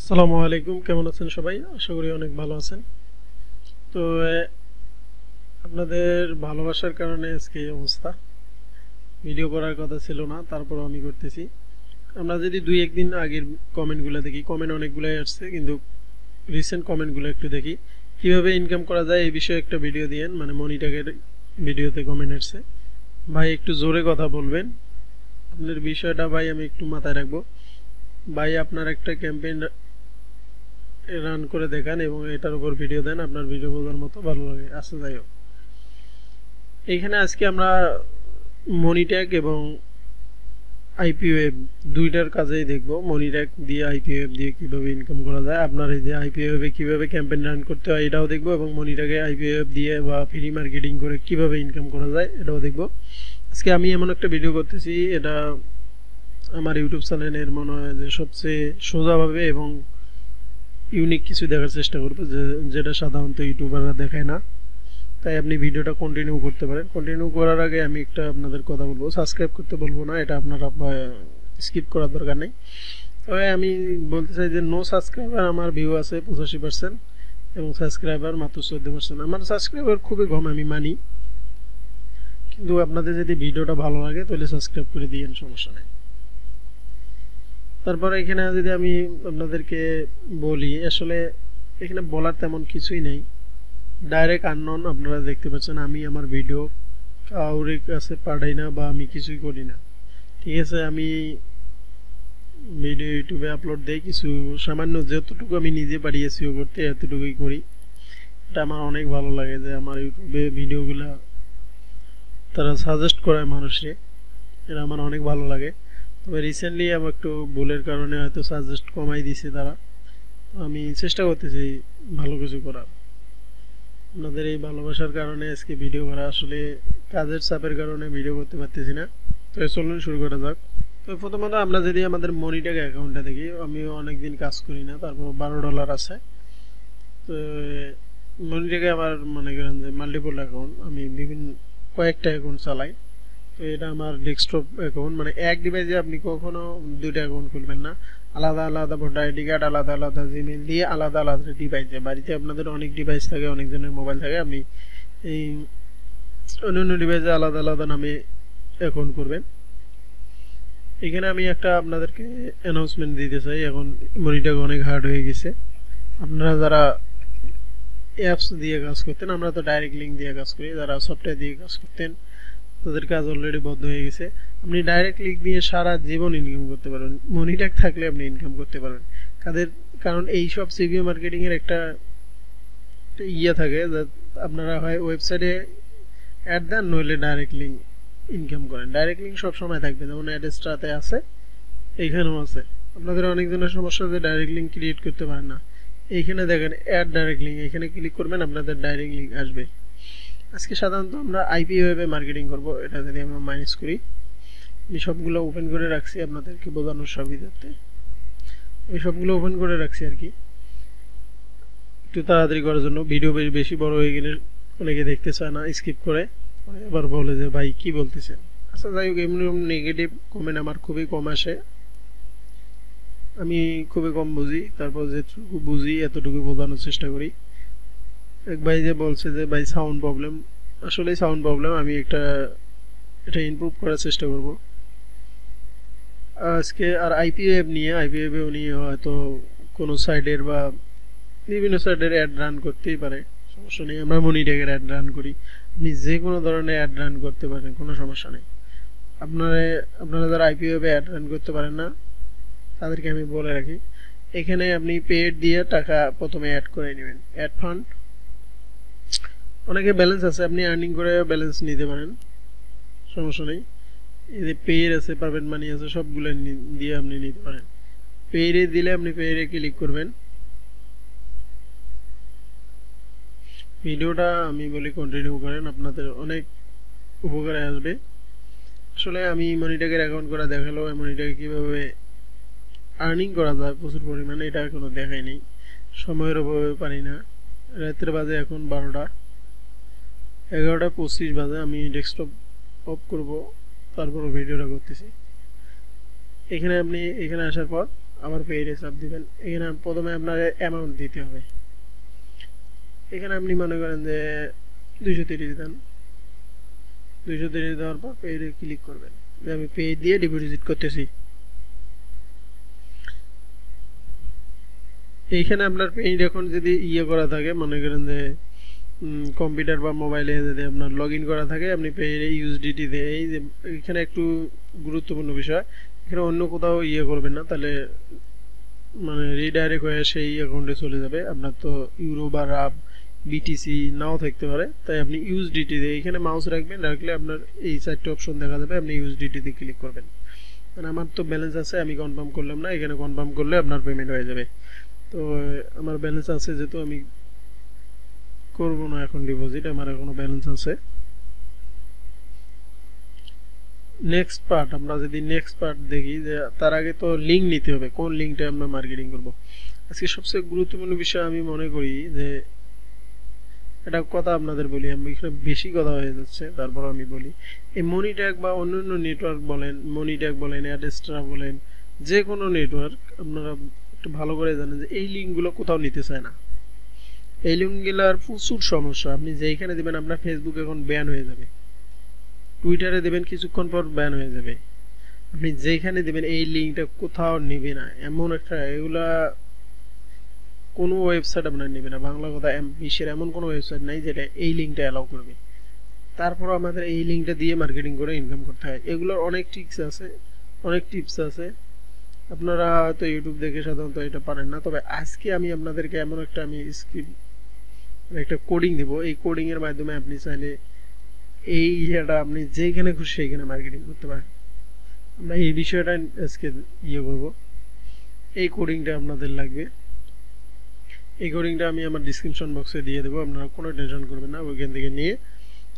আসসালামু আলাইকুম, কেমন আছেন সবাই? আশা করি অনেক ভালো আছেন। তো আপনাদের ভালোবাসার কারণে আজকে এই অবস্থা। ভিডিও করার কথা ছিল না, তারপরও আমি করতেছি। আমরা যদি দুই একদিন আগের কমেন্টগুলো দেখি, কমেন্ট অনেকগুলোই আসছে, কিন্তু রিসেন্ট কমেন্টগুলো একটু দেখি। কিভাবে ইনকাম করা যায় এই বিষয়ে একটা ভিডিও দিয়েন, মানে মনিটাকের ভিডিওতে কমেন্ট আসছে। ভাই একটু জোরে কথা বলবেন, আপনার বিষয়টা ভাই আমি একটু মাথায় রাখবো। ভাই আপনার একটা ক্যাম্পেইন রান করে দেখান এবং এটার উপর ভিডিও দেন, আপনার ভিডিও বোঝার মতো ভালো লাগে। আচ্ছা, যাই হোক, এইখানে আজকে আমরা মনিট্যাগ এবং আইপিওয়েব দুইটার কাজেই দেখব। মনিট্যাগ দিয়ে আইপিওয়েব দিয়ে কিভাবে ইনকাম করা যায়, আপনার এই যে আইপিওয়েবে কিভাবে ক্যাম্পেইন রান করতে হয় এটাও দেখব, এবং মনিট্যাগে আইপিওয়েব দিয়ে বা ফ্রি মার্কেটিং করে কিভাবে ইনকাম করা যায় এটাও দেখব। আজকে আমি এমন একটা ভিডিও করতেছি, এটা আমার ইউটিউব চ্যানেলের মনে হয় যে সবচেয়ে সোজাভাবে এবং ইউনিক কিছু দেখার চেষ্টা করবো, যেটা সাধারণত ইউটিউবাররা দেখায় না। তাই আপনি ভিডিওটা কন্টিনিউ করতে পারেন। কন্টিনিউ করার আগে আমি একটা আপনাদের কথা বলবো, সাবস্ক্রাইব করতে বলবো না, এটা আপনারা স্কিপ করার দরকার নেই। তবে আমি বলতে চাই যে নো সাবস্ক্রাইবার আমার ভিউ আছে 85% এবং সাবস্ক্রাইবার মাত্র 14%। আমার সাবস্ক্রাইবার খুবই কম, আমি মানি, কিন্তু আপনাদের যদি ভিডিওটা ভালো লাগে তাহলে সাবস্ক্রাইব করে দিয়েন, সমস্যা নেই। তারপরে এখানে যদি আমি আপনাদেরকে বলি, আসলে এখানে বলার তেমন কিছুই নেই। ডাইরেক্ট আননোন আপনারা দেখতে পাচ্ছেন, আমি আমার ভিডিও কাউরে কাছে পাঠাই না বা আমি কিছুই করি না, ঠিক আছে? আমি ভিডিও ইউটিউবে আপলোড দেই, কিছু সামান্য যতটুকু আমি নিজে পারি এসইও করতে এতটুকুই করি। এটা আমার অনেক ভালো লাগে যে আমার ইউটিউবে ভিডিওগুলা তারা সাজেস্ট করায় মানুষকে, এটা আমার অনেক ভালো লাগে। তবে রিসেন্টলি আমার একটু ভুলের কারণে হয়তো সাজেস্ট কমাই দিছে তারা। আমি চেষ্টা করতেছি ভালো কিছু করার। আপনাদের এই ভালোবাসার কারণে আজকে ভিডিও করা, আসলে কাজের চাপের কারণে ভিডিও করতে পারতেছি না। তো চলুন শুরু করা যাক। তো প্রথমত আমরা যদি আমাদের মনিট্যাগ অ্যাকাউন্টটা দেখি, আমি অনেকদিন কাজ করি না, তারপর $12 আছে। তো মনিট্যাগে আমার মনে করেন যে মাল্টিপল অ্যাকাউন্ট, আমি বিভিন্ন কয়েকটা অ্যাকাউন্ট চালাই। তো এটা আমার ডেস্কটপ অ্যাকাউন্ট, মানে এক ডিভাইসে আপনি কখনো দুইটা অ্যাকাউন্ট খুলবেন না। আলাদা আলাদা ভোটার আইডি কার্ড, আলাদা আলাদা জিমেল দিয়ে আলাদা আলাদা ডিভাইসে, বাড়িতে আপনাদের অনেক ডিভাইস থাকে, অনেকজনের মোবাইল থাকে, আপনি এই অন্যান্য ডিভাইসে আলাদা আলাদা নামে অ্যাকাউন্ট করবেন। এখানে আমি একটা আপনাদেরকে অ্যানাউন্সমেন্ট দিতে চাই, এখন মনিট্যাগ অনেক হার্ড হয়ে গেছে। আপনারা যারা অ্যাপস দিয়ে কাজ করতেন, আমরা তো ডাইরেক্ট লিঙ্ক দিয়ে কাজ করি, যারা সফটওয়্যার দিয়ে কাজ করতেন তাদের কাজ অলরেডি বন্ধ হয়ে গেছে। আপনি ডাইরেক্ট লিঙ্ক দিয়ে সারা জীবন ইনকাম করতে পারবেন, মনিট্যাগ থাকলে আপনি ইনকাম করতে পারবেন। কারণ এই সব সিভিও মার্কেটিং এর একটা ইয়ে থাকে যে আপনারা হয় ওয়েবসাইটে অ্যাড দেন, নইলে ডাইরেক্ট লিঙ্ক ইনকাম করেন। ডাইরেক্ট লিঙ্ক সবসময় থাকবে, যেমন অ্যাডস্টাতে আছে, এইখানেও আছে। আপনাদের অনেকজনের সমস্যা যে ডাইরেক্ট লিঙ্ক ক্রিয়েট করতে পারেন না। এইখানে দেখেন অ্যাড ডাইরেক্ট লিঙ্ক, এখানে ক্লিক করবেন, আপনাদের ডাইরেক্ট লিঙ্ক আসবে। আজকে সাধারণত আমরা আইপি ওয়েবে মার্কেটিং করব, এটা যদি আমরা মাইনাস করি, আমি সবগুলো ওপেন করে রাখছি আপনাদেরকে বোঝানোর সুবিধার্থে। আমি সবগুলো ওপেন করে রাখছি আর কি, একটু তাড়াতাড়ি করার জন্য। ভিডিও বেশি বড় হয়ে গেলে অনেকে দেখতে চায় না, স্কিপ করে এবার বলে যে ভাই কি বলতেছেন। আচ্ছা, যাই হোক, এমনি নেগেটিভ কমেন্ট আমার খুবই কম আসে, আমি খুবই কম বুঝি, তারপর যেটুকু বুঝি এতটুকু বোঝানোর চেষ্টা করি। এক ভাই যে বলছে যে ভাই সাউন্ড প্রবলেম, আসলে সাউন্ড প্রবলেম, আমি এটা ইমপ্রুভ করার চেষ্টা করব আজকে। আর আইপিওয়েব উনি হয়তো কোনো সাইডের বা বিভিন্ন সাইডের অ্যাড রান করতেই পারে, সমস্যা নেই। আমরা মনিট্যাগের অ্যাড রান করি, আপনি যে কোনো ধরনের অ্যাড রান করতে পারেন, কোনো সমস্যা নেই। আপনারা যারা আইপিওয়েবে অ্যাড রান করতে পারেন না তাদেরকে আমি বলে রাখি, এখানে আপনি পেড দিয়ে টাকা প্রথমে অ্যাড করে নেবেন, অ্যাড ফান্ড। অনেকে ব্যালেন্স আছে, আপনি আর্নিং করে ব্যালেন্স নিতে পারেন, সমস্যা নেই। এই যে পেয়ের আছে, পারবেন মানি আছে, সবগুলো দিয়ে আপনি নিতে পারেন। পেয়ে দিলে আপনি পেয়ে ক্লিক করবেন। ভিডিওটা আমি বলি কন্টিনিউ করেন, আপনাদের অনেক উপকারে আসবে। আসলে আমি মনিট্যাগের অ্যাকাউন্ট করা দেখালো, মনিট্যাগে কীভাবে আর্নিং করা যায় প্রচুর পরিমাণে, এটা এখনো দেখাই নেই, সময়ের অভাবে পারি না। রাতের বাজে এখন 11:25 বাজে, আমি ডেস্কটপ অফ করব, তারপর ভিডিওটা করতেছি। এখানে আসার পর আবার পেইডে চাপ দিবেন। এখানে প্রথমে আপনার অ্যামাউন্ট দিতে হবে। এখানে আপনি মনে করেন যে 230 দেন। 230 দেওয়ার পর পেইডে ক্লিক করবেন। আমি পে দিয়ে ডিপোজিট করতেছি। এইখানে আপনার পেইড এখন যদি করা থাকে, মনে করেন যে কম্পিউটার বা মোবাইলে যদি আপনার লগ ইন করা থাকে, আপনি পেইড ইউএসডিটি দিয়ে এই যে এখানে একটু গুরুত্বপূর্ণ বিষয়, এখানে অন্য কোথাও করবেন না, তাহলে মানে রিডাইরেক্ট হয়ে সেই অ্যাকাউন্টে চলে যাবে। আপনার তো ইউরো বা রাব বিটিসি নাও থাকতে পারে, তাই আপনি ইউএসডিটি দিয়ে এখানে মাউস রাখবেন, রাখলে আপনার এই চারটে অপশন দেখা যাবে, আপনি ইউএসডিটি দিয়ে ক্লিক করবেন। মানে আমার তো ব্যালেন্স আছে, আমি কনফার্ম করলাম না, এখানে কনফার্ম করলে আপনার পেমেন্ট হয়ে যাবে। তো আমার ব্যালেন্স আছে যেহেতু আমি করব না এখন ডিপোজিট, আমার এখনো ব্যালেন্স আছে। নেক্সট পার্ট, আমরা যদি নেক্সট পার্ট দেখি, যে তার আগে তো লিঙ্ক নিতে হবে, কোন লিঙ্কটা আমরা মার্কেটিং করব। আজকে সবচেয়ে গুরুত্বপূর্ণ বিষয় আমি মনে করি যে এটা কথা আপনাদের বলি, আমি এখানে বেশি কথা হয়ে যাচ্ছে, তারপর আমি বলি এই মনিট্যাগ বা অন্যান্য নেটওয়ার্ক বলেন, মনিট্যাগ বলেন, অ্যাডস্ট্রা বলেন, যে কোনো নেটওয়ার্ক আপনারা একটু ভালো করে জানেন যে এই লিঙ্কগুলো কোথাও নিতে চায় না। এই লিঙ্কগুলোর প্রচুর সমস্যা। আপনি যেইখানে দেবেন, আপনার ফেসবুক এখন ব্যান হয়ে যাবে, টুইটারে দেবেন কিছুক্ষণ পর ব্যান হয়ে যাবে। আপনি যেইখানে দেবেন এই লিঙ্কটা কোথাও নেবে না, এমন একটা এগুলা কোনো ওয়েবসাইট আপনার নেবে না। বাংলা কথা, বিশ্বের এমন কোনো ওয়েবসাইট নাই যেটা এই লিঙ্কটা অ্যালাউ করবে। তারপর আমাদের এই লিঙ্কটা দিয়ে মার্কেটিং করে ইনকাম করতে হয়। এগুলোর অনেক টিপস আছে, অনেক টিপস আছে, আপনারা হয়তো ইউটিউব দেখে সাধারণত এটা পারেন না। তবে আজকে আমি আপনাদেরকে এমন একটা একটা কোডিং দেব, এই কোডিং এর মাধ্যমে আপনি চাইলে এই আপনি যেখানে খুশি সেইখানে মার্কেটিং করতে পারেন। আমরা এই বিষয়টা আজকে করব। এই কোডিংটা আপনাদের লাগবে, এই কোডিংটা আমি আমার ডিসক্রিপশন বক্সে দিয়ে দেবো, আপনারা কোনো টেনশন করবেন না। ওইখান থেকে নিয়ে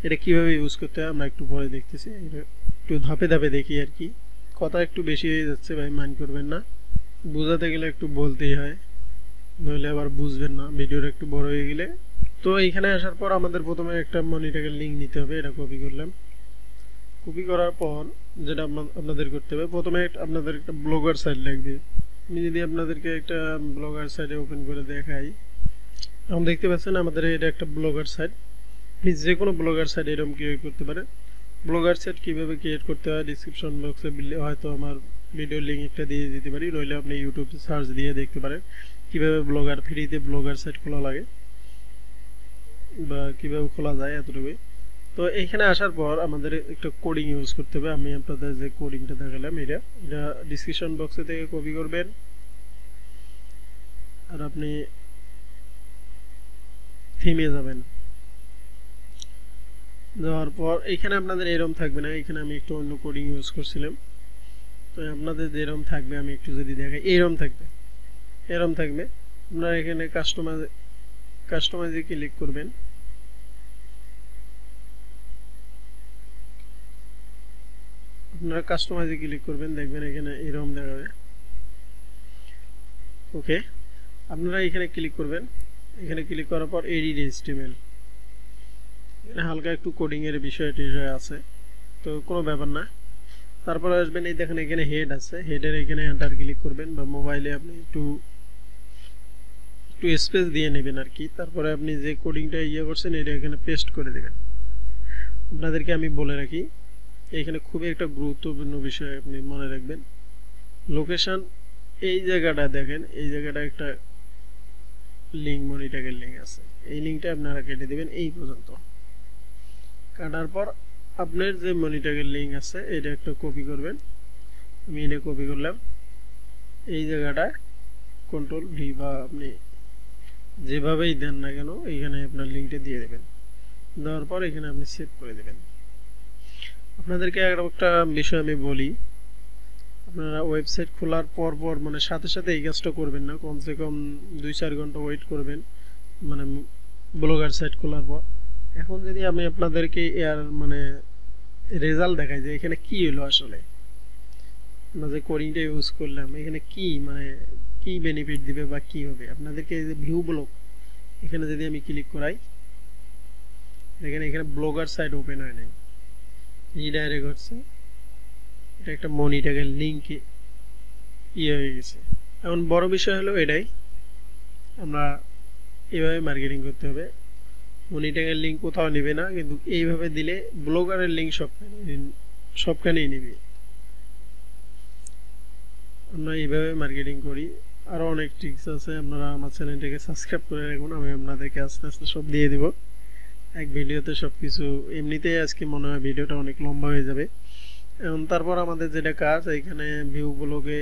এটা কিভাবে ইউজ করতে হয় আমরা একটু পরে দেখতেছি, একটু ধাপে ধাপে দেখি আর কি। কথা একটু বেশি হয়ে যাচ্ছে ভাই, মাইন্ড করবেন না, বোঝাতে গেলে একটু বলতেই হয়, নইলে আবার বুঝবেন না, ভিডিওটা একটু বড় হয়ে গেলে। তো এইখানে আসার পর আমাদের প্রথমে একটা মনিট্যাগের লিঙ্ক নিতে হবে, এটা কপি করলাম। কপি করার পর যেটা আপনাদের করতে হবে, প্রথমে আপনাদের একটা ব্লগার সাইট লাগবে। আমি যদি আপনাদেরকে একটা ব্লগার সাইটে ওপেন করে দেখাই, এখন দেখতে পাচ্ছেন আমাদের এটা একটা ব্লগার সাইট। আপনি যে কোনো ব্লগার সাইট এরকম ক্রিয়েট করতে পারেন। ব্লগার সাইট কীভাবে ক্রিয়েট করতে হয় ডিসক্রিপশন বক্সে হয়তো আমার ভিডিওর লিঙ্ক একটা দিয়ে দিতে পারি, নইলে আপনি ইউটিউবে সার্চ দিয়ে দেখতে পারেন কীভাবে ফ্রিতে ব্লগার সাইট খোলা লাগে বা কীভাবে খোলা যায়, এতটুকুই। তো এইখানে আসার পর আমাদের একটা কোডিং ইউজ করতে হবে। আমি আপনাদের যে কোডিংটা দেখালাম এটা ডিসক্রিপশন বক্সে থেকে কপি করবেন, আর আপনি থিমে যাবেন। যাওয়ার পর এখানে আপনাদের এরকম থাকবে না, এখানে আমি একটু অন্য কোডিং ইউজ করছিলাম। তো আপনাদের যেরকম থাকবে আমি একটু যদি দেখাই, এরকম থাকবে, এরকম থাকবে। আপনারা এখানে কাস্টমাইজে ক্লিক করবেন। আপনারা কাস্টমাইজে ক্লিক করবেন, দেখবেন এখানে এরকম দেখাবে। ওকে, আপনারা এখানে ক্লিক করবেন। এখানে ক্লিক করার পর এডিট HTML, এখানে হালকা একটু কোডিং এর বিষয় আছে, তো কোনো ব্যাপার না। তারপরে আসবেন, এই দেখেন এখানে হেড আছে, হেডের এখানে এন্টার ক্লিক করবেন, বা মোবাইলে আপনি একটু স্পেস দিয়ে নেবেন আর কি। তারপরে আপনি যে কোডিংটা করছেন এটা এখানে পেস্ট করে দেবেন। আপনাদেরকে আমি বলে রাখি, এখানে খুবই একটা গুরুত্বপূর্ণ বিষয় আপনি মনে রাখবেন, লোকেশন। এই জায়গাটা দেখেন, এই জায়গাটা একটা লিঙ্ক, মনিট্যাগের লিঙ্ক আছে, এই লিঙ্কটা আপনারা কেটে দেবেন এই পর্যন্ত। কাটার পর আপনার যে মনিট্যাগের লিঙ্ক আছে এটা একটা কপি করবেন। আমি এটা কপি করলাম, এই জায়গাটায় Ctrl+V বা আপনি যেভাবেই দেন না কেন এইখানে আপনার লিঙ্কটা দিয়ে দেবেন। দেওয়ার পর এখানে আপনি সেভ করে দেবেন। আপনাদেরকে একটা বিষয় আমি বলি, আপনারা ওয়েবসাইট খোলার পর মানে সাথে সাথে এই কাজটা করবেন না, কমসে কম 2-4 ঘন্টা ওয়েট করবেন, মানে ব্লগার সাইট খোলার পর। এখন যদি আমি আপনাদেরকে মানে রেজাল্ট দেখাই যে এখানে কি হলো, আসলে আমরা যে কোডিংটা ইউজ করলাম এখানে কি মানে কি বেনিফিট দিবে বা কি হবে, আপনাদেরকে যে ভিউ ব্লগ এখানে যদি আমি ক্লিক করাই, দেখেন এখানে ব্লগার সাইট ওপেন হয় নাই, রিডাইরেক্ট হচ্ছে, এটা একটা মনিট্যাগের লিঙ্কে হয়ে গেছে। এখন বড় বিষয় হলো এটাই, আমরা এইভাবে মার্কেটিং করতে হবে। মনি ট্যাগের লিঙ্ক কোথাও নেবে না, কিন্তু এইভাবে দিলে ব্লগারের লিঙ্ক সবখানেই নেবে। আমরা এইভাবে মার্কেটিং করি। আরও অনেক ট্রিক্স আছে, আপনারা আমার চ্যানেলটাকে সাবস্ক্রাইব করে রাখুন, আমি আপনাদেরকে আস্তে আস্তে সব দিয়ে দিব এক ভিডিওতে সব কিছু। এমনিতেই আজকে মনে হয় ভিডিওটা অনেক লম্বা হয়ে যাবে। এবং তারপর আমাদের যেটা কাজ, এখানে ভিউ ব্লগে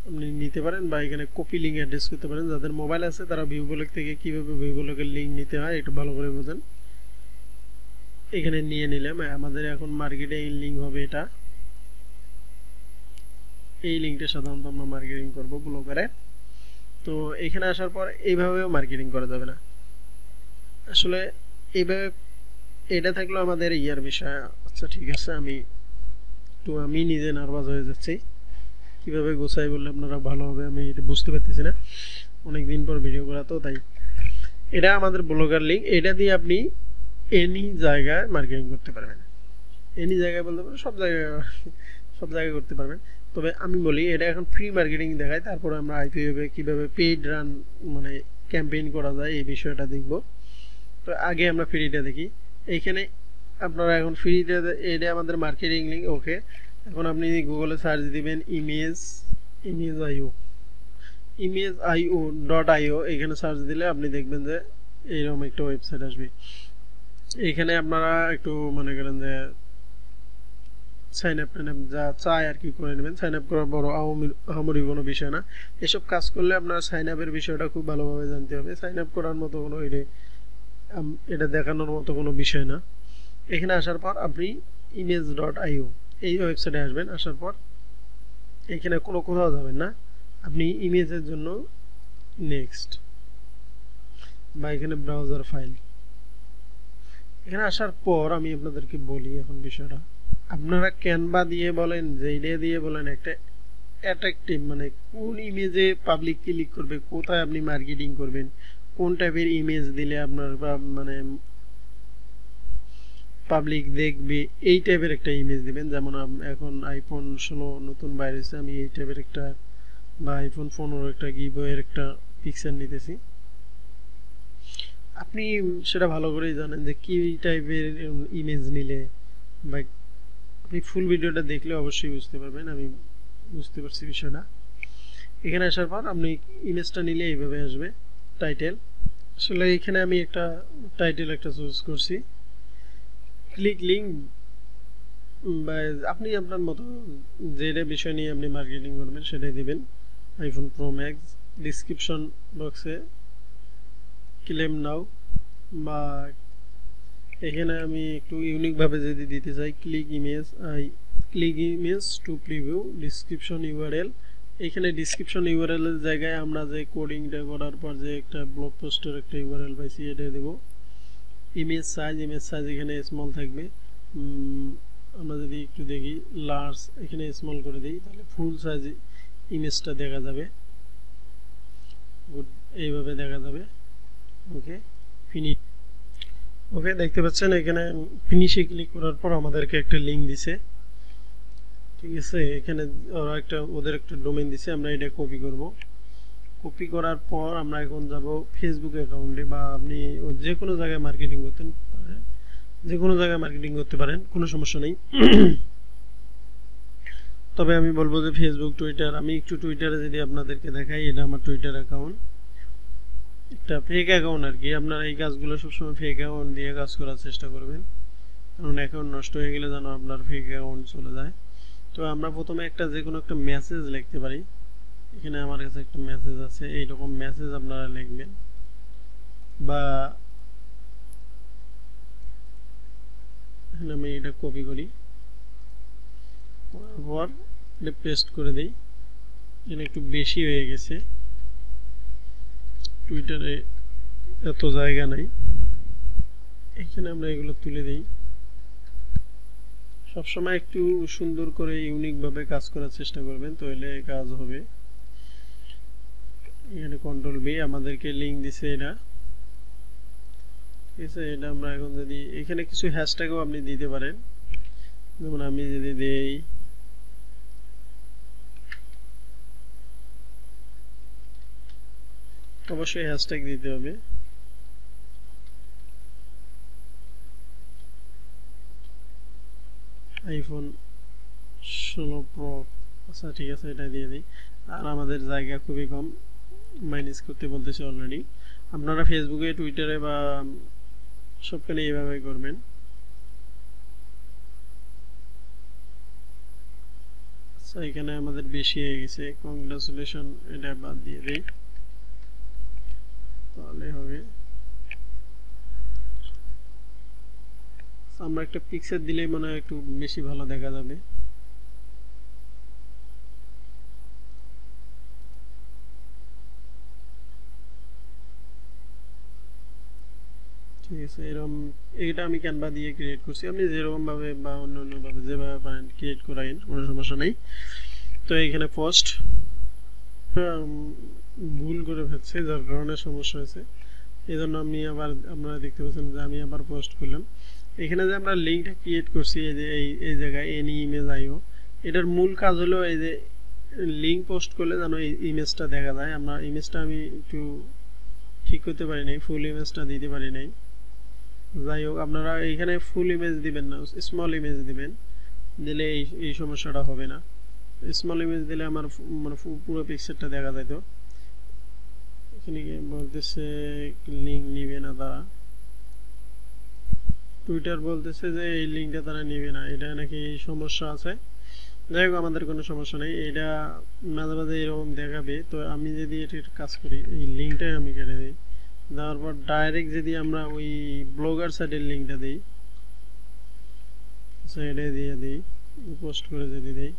আপনি নিতে পারেন বা এখানে কপি লিঙ্ক অ্যাড্রেস করতে পারেন। যাদের মোবাইল আছে তারা ভিউ ব্লগ থেকে কীভাবে ভিউ ব্লগের লিঙ্ক নিতে হয় একটু ভালো করে বোঝেন। এখানে নিয়ে নিলাম, আমাদের এখন মার্কেটিং লিঙ্ক হবে এটা। এই লিঙ্কটা সাধারণত আমরা মার্কেটিং করব ব্লগারে। তো এখানে আসার পর এইভাবেও মার্কেটিং করা যাবে না আসলে, এইভাবে এটা থাকলো আমাদের ইয়ার বিষয়। আচ্ছা ঠিক আছে, আমি নিজে নার্ভাস হয়ে যাচ্ছি, কিভাবে গোছাই বললে আপনারা ভালো হবে আমি এটা বুঝতে পারতেছি না, অনেক দিন পর ভিডিও করা তো তাই। এটা আমাদের ব্লগার লিঙ্ক, এটা দিয়ে আপনি এনি জায়গায় মার্কেটিং করতে পারবেন। এনি জায়গায় বলতে পারেন সব জায়গায় করতে পারবেন। তবে আমি বলি এটা এখন ফ্রি মার্কেটিং দেখায়, তারপরে আমরা আইপিওবে কীভাবে পেইড রান মানে ক্যাম্পেইন করা যায় এই বিষয়টা দেখব। তো আগে আমরা ফ্রিটা দেখি। এইখানে আপনারা এখন ফ্রিটা, এটা আমাদের মার্কেটিং লিঙ্ক। ওকে, এখন আপনি গুগলে সার্চ দিবেন image.io এখানে সার্চ দিলে আপনি দেখবেন যে এইরকম একটা ওয়েবসাইট আসবে। এইখানে আপনারা একটু মনে করেন যে সাইন আপ যা চায় আর কি করে নেবেন। সাইন আপ করার বড় আহামরি কোনো বিষয় না, এসব কাজ করলে আপনার সাইন আপের বিষয়টা খুব ভালোভাবে জানতে হবে। সাইন আপ করার মতো কোনো এটা দেখানোর মতো কোনো বিষয় না। এখানে আসার পর আপনি image.io এই ওয়েবসাইটে আসবেন। আসার পর এখানে কোথাও যাবেন না, আপনি ইমেজের জন্য নেক্সট বা এখানে ব্রাউজার ফাইল। এখানে আসার পর আমি আপনাদেরকে বলি এখন বিষয়টা, আপনারা ক্যানভা দিয়ে বলেন, যেইডে দিয়ে বলেন, একটা অ্যাট্রাকটিভ মানে কোন ইমেজে পাবলিক ক্লিক করবে, কোথায় আপনি মার্কেটিং করবেন, কোন টাইপের ইমেজ দিলে আপনার মানে পাবলিক দেখবে, এই টাইপের একটা ইমেজ দিবেন। যেমন এখন আইফোন 16 নতুন বাইরে হয়েছে, আমি এই টাইপের একটা বা আইফোন 15 একটা গিভওয়ের একটা পিকচার নিতেছি। আপনি সেটা ভালো করেই জানেন যে কি টাইপের ইমেজ নিলে, বা আপনি ফুল ভিডিওটা দেখলে অবশ্যই বুঝতে পারবেন, আমি বুঝতে পারছি বিষয়টা। এখানে আসার পর আপনি ইমেজটা নিলে এইভাবে আসবে টাইটেল। আসলে এখানে আমি একটা টাইটেল একটা চুজ করছি, ক্লিক লিঙ্ক, বা আপনি আপনার মতো যেটা বিষয় নিয়ে আপনি মার্কেটিং করবেন সেটাই দিবেন। আইফোন প্রো ম্যাক্স, ডিসক্রিপশন বক্সে ক্লেম নাও, বা এখানে আমি একটু ইউনিকভাবে যদি দিতে চাই click image to preview description URL. এখানে ডিসক্রিপশন ইউআরএল এর জায়গায় আমরা যে কোডিংটা করার পর যে একটা ব্লগ পোস্টের একটা ইউআরএল পাইছি এটা দেব। ইমেজ সাইজ এখানে স্মল থাকবে, আমরা যদি একটু দেখি লার্জ এখানে স্মল করে দিই তাহলে ফুল সাইজ ইমেজটা দেখা যাবে, গুড এইভাবে দেখা যাবে। Okay finish. ওকে দেখতে পাচ্ছেন এখানে ফিনিশে ক্লিক করার পর আমাদেরকে একটা লিঙ্ক দিছে, ঠিক আছে। এখানে ওদের একটা ডোমেইন দিছে, আমরা এটা কপি করব। কপি করার পর আমরা এখন যাব ফেসবুক অ্যাকাউন্টে, বা আপনি যে কোনো জায়গায় মার্কেটিং করতে পারেন, কোনো সমস্যা নেই। তবে আমি বলবো যে ফেসবুক, টুইটার, আমি একটু টুইটারে যদি আপনাদেরকে দেখাই, এটা আমার টুইটার অ্যাকাউন্ট, একটা ফেক অ্যাকাউন্ট আর কি। আপনারা এই কাজগুলো সবসময় ফেক অ্যাকাউন্ট দিয়ে কাজ করার চেষ্টা করবেন, কারণ অ্যাকাউন্ট নষ্ট হয়ে গেলে যেন আপনার ফেক অ্যাকাউন্ট চলে যায়। তো আমরা প্রথমে যে কোনো একটা মেসেজ লিখতে পারি। এখানে আমার কাছে একটা মেসেজ আছে, এইরকম মেসেজ আপনারা লিখবেন, বা এখানে আমি এটা কপি করি, করার পর এটা পেস্ট করে দিই। এখানে একটু বেশি হয়ে গেছে, টুইটারে এত জায়গা নাই, এখানে আমরা এগুলো তুলে দিই। সবসময় একটু সুন্দর করে ইউনিকভাবে কাজ করার চেষ্টা করবেন, তাহলে কাজ হবে। এখানে কন্ট্রোল বি, আমাদেরকে লিঙ্ক দিছে এটা, ঠিক আছে। এটা আমরা এখন যদি এখানে কিছু হ্যাশট্যাগও আপনি দিতে পারেন, যেমন আমি যদি দেই অবশ্যই হ্যাশট্যাগ দিতে হবে। আইফোন 16 প্রো, আচ্ছা ঠিক আছে, এটা দিয়ে দিই। আর আমাদের জায়গা খুবই কম, মাইনাস করতে বলতেছে অলরেডি। আপনারা ফেসবুকে, টুইটারে বা সবখানে এইভাবে করবেন। আচ্ছা, এখানে আমাদের বেশি হয়ে গেছে, কংগ্রাচুলেশন, এটা বাদ দিয়ে দিই, তাহলে হবে। আমরা একটা পিকচার দিলেই মনে হয় একটু বেশি ভালো দেখা যাবে। ঠিক আছে, এরকম, এটা আমি ক্যানভা দিয়ে ক্রিয়েট করছি। আপনি যেরকম ভাবে বা অন্য অন্য ভাবে যেভাবে পারেন ক্রিয়েট করাইন, কোনো সমস্যা নেই। তো এখানে পোস্ট ভুল করে ফেলছে, যার কারণে সমস্যা হয়েছে। এই জন্য আমি আবার, আপনারা দেখতে পাচ্ছেন যে আমি আবার পোস্ট করলাম। এখানে যে আমরা লিঙ্কটা ক্রিয়েট করছি, এই যে এই জায়গায় এনি ইমেজ আইও, এটার মূল কাজ হলো এই যে লিঙ্ক পোস্ট করলে যেন এই ইমেজটা দেখা যায়। আমরা ইমেজটা আমি একটু ঠিক করতে পারি নাই, ফুল ইমেজটা দিতে পারি নাই। যাই হোক, আপনারা এইখানে ফুল ইমেজ দিবেন না, স্মল ইমেজ দিবেন, দিলে এই সমস্যাটা হবে না। স্মল ইমেজ দিলে আমার মানে পুরো পিকচারটা দেখা যায়। তো এখানে বলতেছে লিঙ্ক নিবে না তারা, টুইটার বলতেছে যে এই লিঙ্কটা তারা নিবে না, এটা নাকি সমস্যা আছে। যাই হোক, আমাদের কোনো সমস্যা নেই, এটা মাঝে মাঝে এরকম দেখাবে। তো আমি যদি এটির কাজ করি, এই লিঙ্কটাই আমি কেটে দিই, দেওয়ার পর ডাইরেক্ট যদি আমরা ওই ব্লগার সাইটের লিঙ্কটা দিই, সাইডে দিয়ে দিই, পোস্ট করে যদি দিই,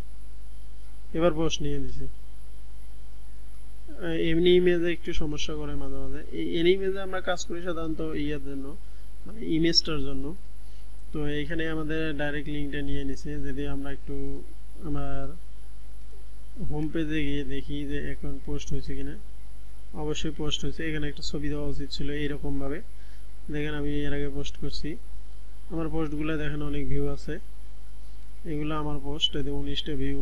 এবার পোস্ট নিয়ে দিছি। এমনি ইমেজে একটু সমস্যা করে মাঝে মাঝে। এই এনি ইমেজে আমরা কাজ করি সাধারণত ইয়ার জন্য, মানে ইমেজটার জন্য। তো এইখানে আমাদের ডাইরেক্ট লিঙ্কটা নিয়ে নিছে। যদি আমরা একটু আমার হোম পেজে গিয়ে দেখি যে এখন পোস্ট হয়েছে কিনা, অবশ্যই পোস্ট হয়েছে। এখানে একটা ছবি দেওয়া উচিত ছিল এইরকমভাবে। দেখেন আমি এর আগে পোস্ট করছি, আমার পোস্টগুলো দেখেন অনেক ভিউ আছে। এগুলো আমার পোস্ট, এতে 19টা ভিউ,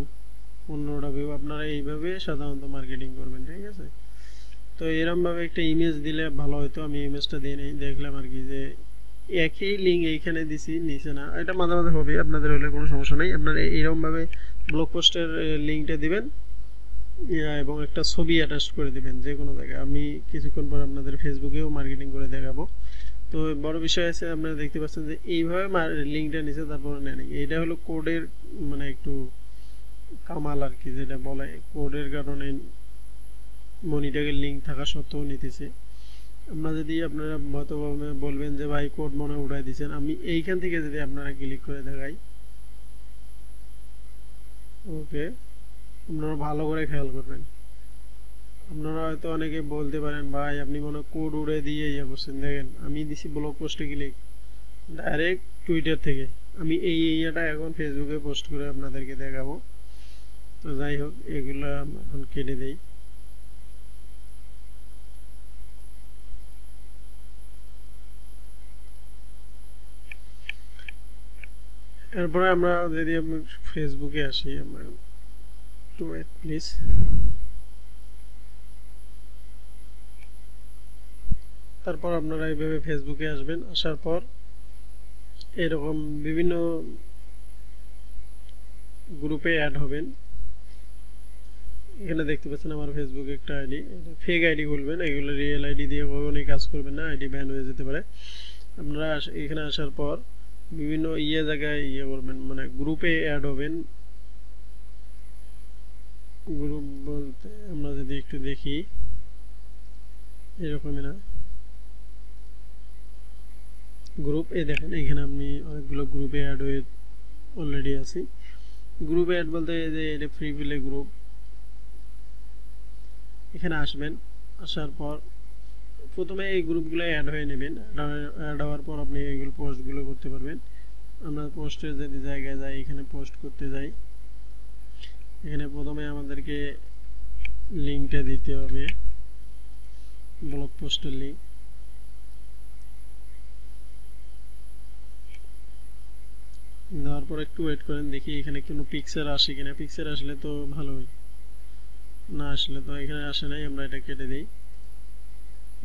15টা ভিউ। আপনারা এইভাবে সাধারণত মার্কেটিং করবেন, ঠিক আছে। তো এরমভাবে একটা ইমেজ দিলে ভালো হতো। আমি ইমেজটা দিয়ে নেই, দেখলাম আর কি যে একই লিঙ্ক এইখানে দিছি, নিচে না। এটা মাঝে মাঝে হবে, আপনাদের হলে কোনো সমস্যা নেই। আপনারা এইরকমভাবে ব্লগ পোস্টের লিঙ্কটা দিবেন এবং একটা ছবি অ্যাটাচ করে দিবেন যে কোনো জায়গায়। আমি কিছুক্ষণ পর আপনাদের ফেসবুকেও মার্কেটিং করে দেখাবো। তো বড় বিষয় আছে, আপনারা দেখতে পাচ্ছেন যে এইভাবে লিঙ্কটা নিচে, তারপরে নেন। এইটা হলো কোডের মানে একটু কামাল আর কি, যেটা বলে কোডের কারণে মনিটরের লিঙ্ক থাকা সত্ত্বেও নিতেছে। আমরা যদি, আপনারা হয়তো বলবেন যে ভাই কোড মনে উঠাই দিচ্ছেন, আমি এইখান থেকে যদি আপনারা ক্লিক করে দেখাই, ওকে, আপনারা ভালো করে খেয়াল করবেন। আপনারা হয়তো অনেকে বলতে পারেন ভাই আপনি মনে কোড উড়ে দিয়ে ইয়ে করছেন। দেখেন আমি দিছি ব্লগ পোস্টে ক্লিক, ডাইরেক্ট টুইটার থেকে আমি এই ইয়েটা এখন ফেসবুকে পোস্ট করে আপনাদেরকে দেখাবো। তো যাই হোক, এগুলো এখন কেটে দেই। এরপরে আমরা যদি আমি ফেসবুকে আসি, আমরা একটু ওয়েট প্লিজ। তারপর আপনারা এইভাবে ফেসবুকে আসবেন, আসার পর এরকম বিভিন্ন গ্রুপে অ্যাড হবেন। এখানে দেখতে পাচ্ছেন আমার ফেসবুকে একটা আইডি, ফেক আইডি খুলবেন। এগুলো রিয়েল আইডি দিয়ে কখনোই কাজ করবেন না, আইডি ব্যান হয়ে যেতে পারে। আপনারা এখানে আসার পর বিভিন্ন জায়গায় করবেন, মানে গ্রুপে অ্যাড হবেন। গ্রুপ বলতে আমরা যদি একটু দেখি, এরকমই না গ্রুপ, দেখেন এখানে আমি অনেকগুলো গ্রুপে অ্যাড হয়ে অলরেডি আছি। গ্রুপে অ্যাড বলতে যে এটা ফ্রি প্লে গ্রুপ। এখানে আসবেন, আসার পর প্রথমে এই গ্রুপগুলো অ্যাড হয়ে নেবেন। অ্যাড হওয়ার পর আপনি এইগুলো পোস্টগুলো করতে পারবেন। আমরা পোস্টের যদি জায়গায় যাই, এখানে পোস্ট করতে যাই, এখানে প্রথমে আমাদেরকে লিঙ্কটা দিতে হবে, ব্লগ পোস্টের লিঙ্ক। দেওয়ার পর একটু ওয়েট করেন, দেখি এখানে কোনো পিকচার আসে কিনা। পিকচার আসলে তো ভালোই, না আসলে তো এখানে আসে নাই, আমরা এটা কেটে দিই।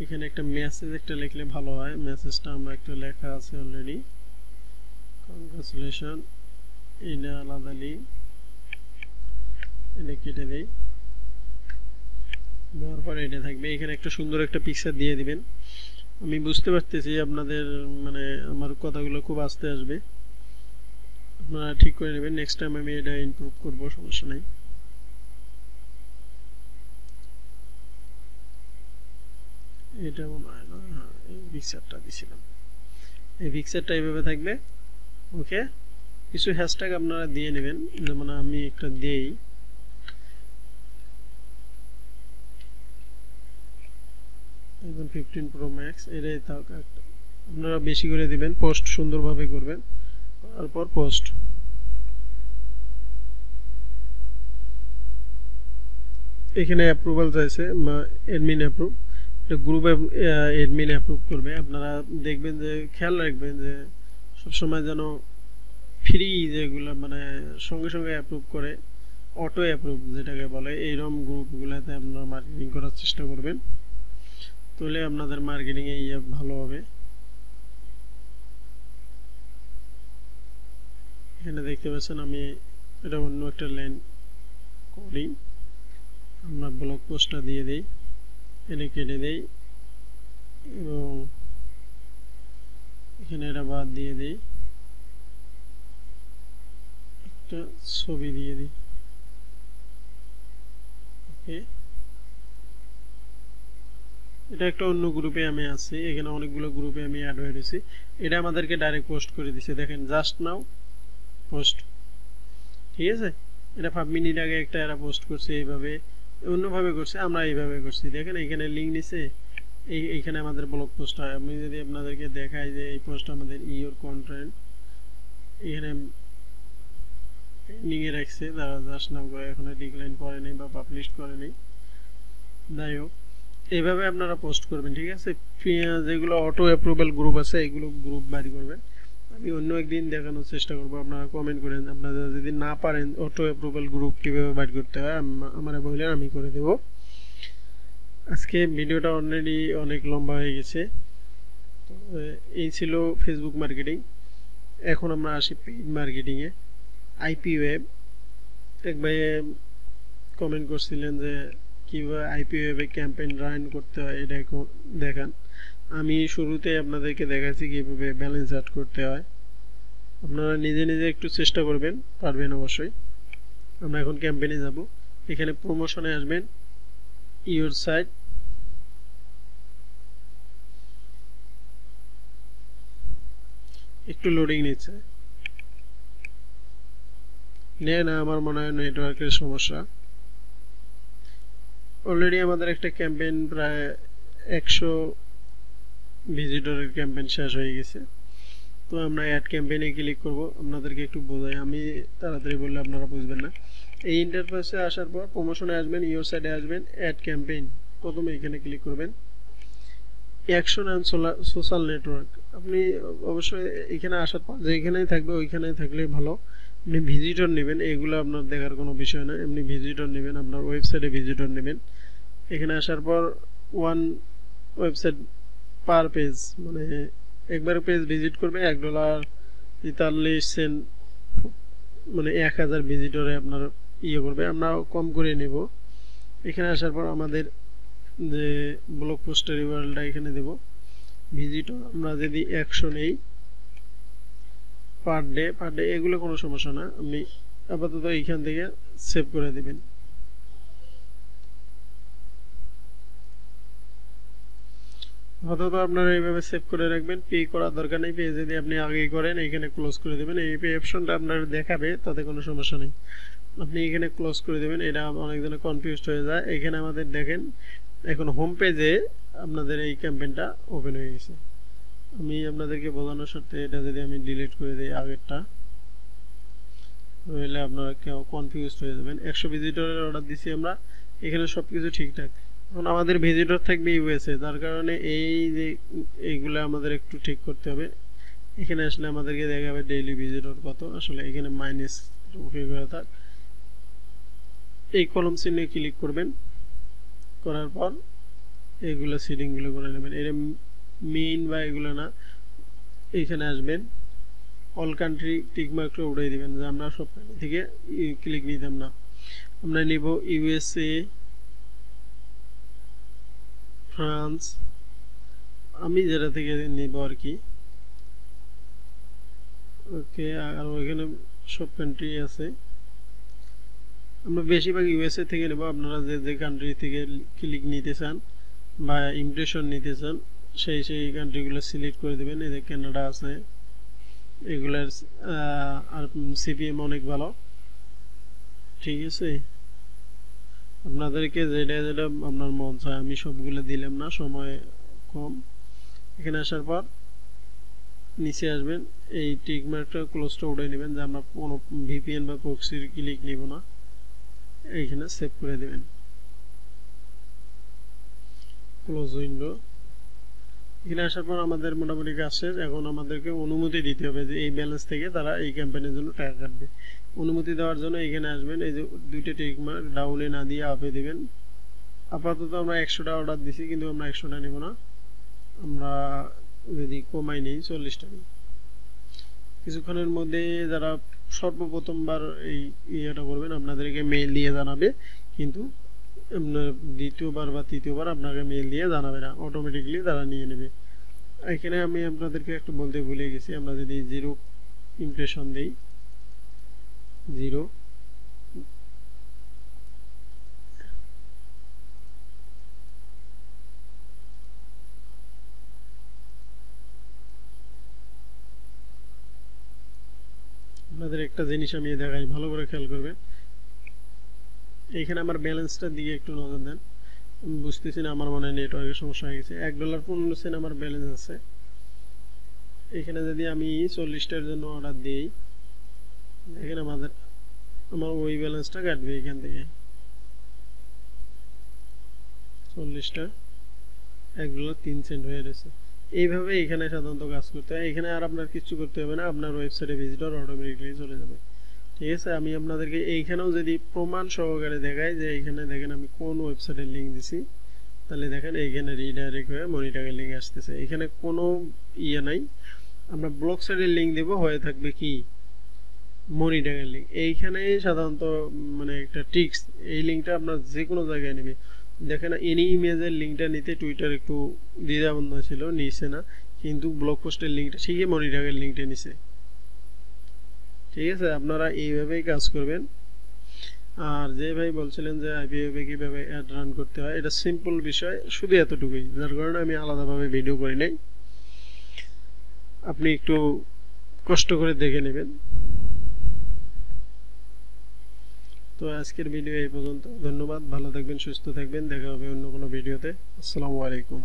এখানে একটা মেসেজ একটা লিখলে ভালো হয়, মেসেজটা আমরা একটু লেখা আছে অলরেডি, কংগ্রাচুলেশন, এটা আলাদা লিঙ্ক, এটা কেটে দেই, দেওয়ার পরে এটা থাকবে। এখানে একটা সুন্দর একটা পিকচার দিয়ে দিবেন। আমি বুঝতে পারতেছি আপনাদের মানে আমার কথাগুলো খুব আস্তে আসবে, আপনারা ঠিক করে নেবেন, নেক্সট টাইম আমি এটা ইমপ্রুভ করব, সমস্যা নেই। এটা মনে হয় না, এই পিকচারটা দিছিলাম, এই পিকচারটা এইভাবে থাকবে। ওকে, কিছু হ্যাশট্যাগ আপনারা দিয়ে নেবেন, যেমন আমি একটা দেই, iPhone 15 Pro Max, এটাই থাক, আপনারা বেশি করে দিবেন, পোস্ট সুন্দরভাবে করবেন, তারপর পোস্ট। এখানে অ্যাপ্রুভাল চাইছে, admin approve, group admin approve করবে। আপনারা দেখবেন যে খেয়াল রাখবেন যে সবসময় যেন ফ্রি যেগুলো মানে সঙ্গে সঙ্গে অ্যাপ্রুভ করে, অটো অ্যাপ্রুভ যেটাকে বলে, এইরকম গ্রুপগুলোতে আপনারা মার্কেটিং করার চেষ্টা করবেন, তাহলে আপনাদের মার্কেটিংয়ে ভালো হবে। এখানে দেখতে পাচ্ছেন আমি এটা অন্য একটা লাইন করি, আমরা ব্লগ পোস্টটা দিয়ে দিই, এটা কেটে দেই এবং এখানে এটা বাদ দিয়ে দিই, একটা ছবি দিয়ে দিই। ওকে, এটা একটা অন্য গ্রুপে আমি আছি, এখানে অনেকগুলো গ্রুপে আমি অ্যাড হয়ে গেছি, এটা আমাদেরকে ডাইরেক্ট পোস্ট করে দিছে, দেখেন জাস্ট নাও পোস্ট, ঠিক আছে। এটা 5 মিনিট আগে একটা এরা পোস্ট করছে, এইভাবে অন্যভাবে করছে, আমরা এইভাবে করছি, দেখেন এখানে লিঙ্ক নিছে, এইখানে আমাদের ব্লগ পোস্ট হয়। আমি যদি আপনাদেরকে দেখাই যে এই পোস্ট আমাদের ইওর কন্টেন্ট এখানে লিঙ্কে রাখছে, তারা জাস্ট নাও করে এখনো ডিক্লাইন করেনি বা পাবলিশ করেনি, যাই হোক এইভাবে আপনারা পোস্ট করবেন, ঠিক আছে। যেগুলো অটো অ্যাপ্রুভাল গ্রুপ আছে এগুলো গ্রুপ বাড়ি করবেন, আমি অন্য একদিন দেখানোর চেষ্টা করব, আপনারা কমেন্ট করেন, আপনারা যদি না পারেন অটো অ্যাপ্রুভাল গ্রুপ কীভাবে বাইর করতে হয় আমার বললেন আমি করে দেব। আজকে ভিডিওটা অলরেডি অনেক লম্বা হয়ে গেছে, তো এই ছিল ফেসবুক মার্কেটিং। এখন আমরা আসি পেইড মার্কেটিংয়ে। আইপি ওয়েব, এক ভাই কমেন্ট করছিলেন যে কীভাবে আইপি ওয়েবে ক্যাম্পেইন রান করতে হয় এটা দেখান। আমি শুরুতে আপনাদেরকে দেখাচ্ছি কীভাবে ব্যালেন্স অ্যাড করতে হয়, আপনারা নিজে নিজে একটু চেষ্টা করবেন, পারবেন অবশ্যই। আমরা এখন ক্যাম্পেইনে যাব, এখানে প্রমোশনে আসবেন, ইওর সাইট, একটু লোডিং নিচ্ছে, নেয় না, আমার মনে হয় নেটওয়ার্কের সমস্যা। অলরেডি আমাদের একটা ক্যাম্পেইন প্রায় 100 ভিজিটরের ক্যাম্পেইন শেষ হয়ে গেছে, তো আমরা অ্যাড ক্যাম্পেইনে ক্লিক করব। আপনাদেরকে একটু বোঝাই, আমি তাড়াতাড়ি বললে আপনারা বুঝবেন না। এই ইন্টারফেসে আসার পর প্রমোশনে আসবেন, ইওর সাইডে আসবেন, অ্যাড ক্যাম্পেইন, প্রথমে এখানে ক্লিক করবেন, অ্যাকশন অ্যান্ড সোশ্যাল নেটওয়ার্ক। আপনি অবশ্যই এখানে আসার পর যেখানেই থাকবে ওইখানেই থাকলে ভালো। আপনি ভিজিটর নেবেন, এগুলো আপনার দেখার কোনো বিষয় না, এমনি ভিজিটর নেবেন, আপনার ওয়েবসাইটে ভিজিটর নেবেন। এখানে আসার পর ওয়ান ওয়েবসাইট পার পেজ, মানে একবার পেজ ভিজিট করবে $1.43, মানে 1000 ভিজিটরে আপনার করবে, আমরা কম করে নেব। এখানে আসার পর আমাদের যে ব্লগ পোস্টের ইউআরএলটা এখানে দেব, ভিজিটর আমরা যদি 100 নেই পার ডে, এগুলো কোনো সমস্যা না, আপনি আপাতত এইখান থেকে সেভ করে দেবেন। আপাতত আপনারা এইভাবে সেভ করে রাখবেন, পে করার দরকার নেই, পে যদি আপনি আগেই করেন এখানে ক্লোজ করে দেবেন, এই পে অপশনটা আপনার দেখাবে, তাতে কোনো সমস্যা নেই, আপনি এখানে ক্লোজ করে দেবেন। এটা অনেকজনে কনফিউজড হয়ে যায়। এখানে আমাদের দেখেন এখন হোম পেজে আপনাদের এই ক্যাম্পেইনটা ওপেন হয়ে গেছে। আমি আপনাদেরকে বোঝানোর সাথে এটা যদি আমি ডিলিট করে দিই আগেরটা, তাহলে আপনারা কেউ কনফিউজড হয়ে যাবেন। 100 ভিজিটরের অর্ডার দিছি আমরা, এখানে সব কিছু ঠিকঠাক। এখন আমাদের ভিজিটর থাকবে ইউএসএ, তার কারণে এই যে এইগুলো আমাদের একটু ঠিক করতে হবে। এখানে আসলে আমাদেরকে দেখাবে ডেইলি ভিজিটর কত, আসলে এখানে মাইনাস ওকে করে থাক, এই কলম চিহ্নে ক্লিক করবেন, করার পর এগুলো সেটিংগুলো করে নেবেন। এটা মেইন বা এগুলো না, এইখানে আসবেন অল কান্ট্রি টিক মার্কটা উঠাই দিবেন যে আমরা সব থেকে ক্লিক নিতাম না, আমরা নিব ইউএসএ, ফ্রান্স, আমি যেটা থেকে নিব আর কি। ওকে, আর ওইখানে সব কান্ট্রি আছে, আমরা বেশিরভাগ ইউএসএ থেকে নেব। আপনারা যে যে কান্ট্রি থেকে ক্লিক নিতে চান বা ইমপ্রেশন নিতে চান সেই সেই কান্ট্রিগুলো সিলেক্ট করে দেবেন। এই যে কানাডা আছে, এগুলার আর সিপিএম অনেক ভালো। ঠিক আছে, আপনাদেরকে যেটা যেটা আপনার মন চায়, আমি সবগুলো দিলাম না, সময় কম। এখানে আসার পর নিচে আসবেন, এই টিক মার্কটা ক্লোজটা উঠে নেবেন যে আমরা কোনো ভিপিএন বা প্রক্সির ক্লিক নিব না, এইখানে সেভ করে দেবেন, ক্লোজ উইন্ডো। এখানে আসার পর আমাদের মোটামুটি কাজ শেষ। এখন আমাদেরকে অনুমতি দিতে হবে যে এই ব্যালেন্স থেকে তারা এই ক্যাম্পেইনের জন্য টাকা কাটবে। অনুমতি দেওয়ার জন্য এখানে আসবেন, এই যে দুইটা টিক মার্ক ডাউনে না দিয়ে আপে দিবেন। আপাতত আমরা 100টা অর্ডার দিছি, কিন্তু আমরা 100টা নিব না, আমরা যদি কমাই নিই 40টা নিই। কিছুক্ষণের মধ্যে যারা সর্বপ্রথমবার এই ইয়েটা করবেন আপনাদেরকে মেইল দিয়ে জানাবে, কিন্তু দ্বিতীয়বার বা তৃতীয়বার আপনাকে মেইল দিয়ে জানাবে না, অটোমেটিকলি তারা নিয়ে নেবে। এখানে আমি আপনাদেরকে একটু বলতে ভুলে গেছি, আমরা যদি 0 ইমপ্রেশন দেই, 0, আপনাদের একটা জিনিস আমি দেখাই, ভালো করে খেয়াল করবেন। এইখানে আমার ব্যালেন্সটার দিকে একটু নজর দেন। আমি বুঝতেছি না, আমার মনে হয় নেটওয়ার্কের সমস্যা হয়ে গেছে। $1.15 আমার ব্যালেন্স আছে। এখানে যদি আমি 40টার জন্য অর্ডার দিই, এখানে আমার ওই ব্যালেন্সটা কাটবে এখান থেকে 40টা, $1.03 হয়ে রয়েছে। এইভাবে এখানে সাধারণত কাজ করতে হয়। এখানে আর আপনার কিছু করতে হবে না, আপনার ওয়েবসাইটে ভিজিটর অটোমেটিকলি চলে যাবে। ঠিক আছে, আমি আপনাদেরকে এইখানেও যদি প্রমাণ সহকারে দেখাই যে এইখানে দেখেন আমি কোন ওয়েবসাইটের লিঙ্ক দিছি, তাহলে দেখেন এইখানে রিডাইরেক্ট হয়ে মনিটাইজের লিঙ্ক আসতেছে। এখানে কোনো ইয়ে নাই, আমরা ব্লগ সাইটের লিঙ্ক দেব, হয়ে থাকবে কি মনিটাইজের লিঙ্ক। এইখানে সাধারণত মানে একটা ট্রিক্স, এই লিঙ্কটা আপনার যে কোনো জায়গায় নেবে। দেখেন এনি ইমেজের লিঙ্কটা নিতে টুইটার একটু দ্বিধাবন্ধ ছিল, নিছে না, কিন্তু ব্লগ পোস্টের লিঙ্কটা ঠিকই মনিটাইজের লিঙ্কটা নিছে। ঠিক আছে, আপনারা এইভাবেই কাজ করবেন। আর যে ভাই বলছিলেন যে আইপিওতে কিভাবে অ্যাড রান করতে হয়, এটা সিম্পল বিষয়, শুধু এতটুকুই, যার কারণে আমি আলাদাভাবে ভিডিও করি নাই, আপনি একটু কষ্ট করে দেখে নেবেন। তো আজকের ভিডিও এই পর্যন্ত, ধন্যবাদ, ভালো থাকবেন, সুস্থ থাকবেন, দেখা হবে অন্য কোনো ভিডিওতে। আসসালামু আলাইকুম।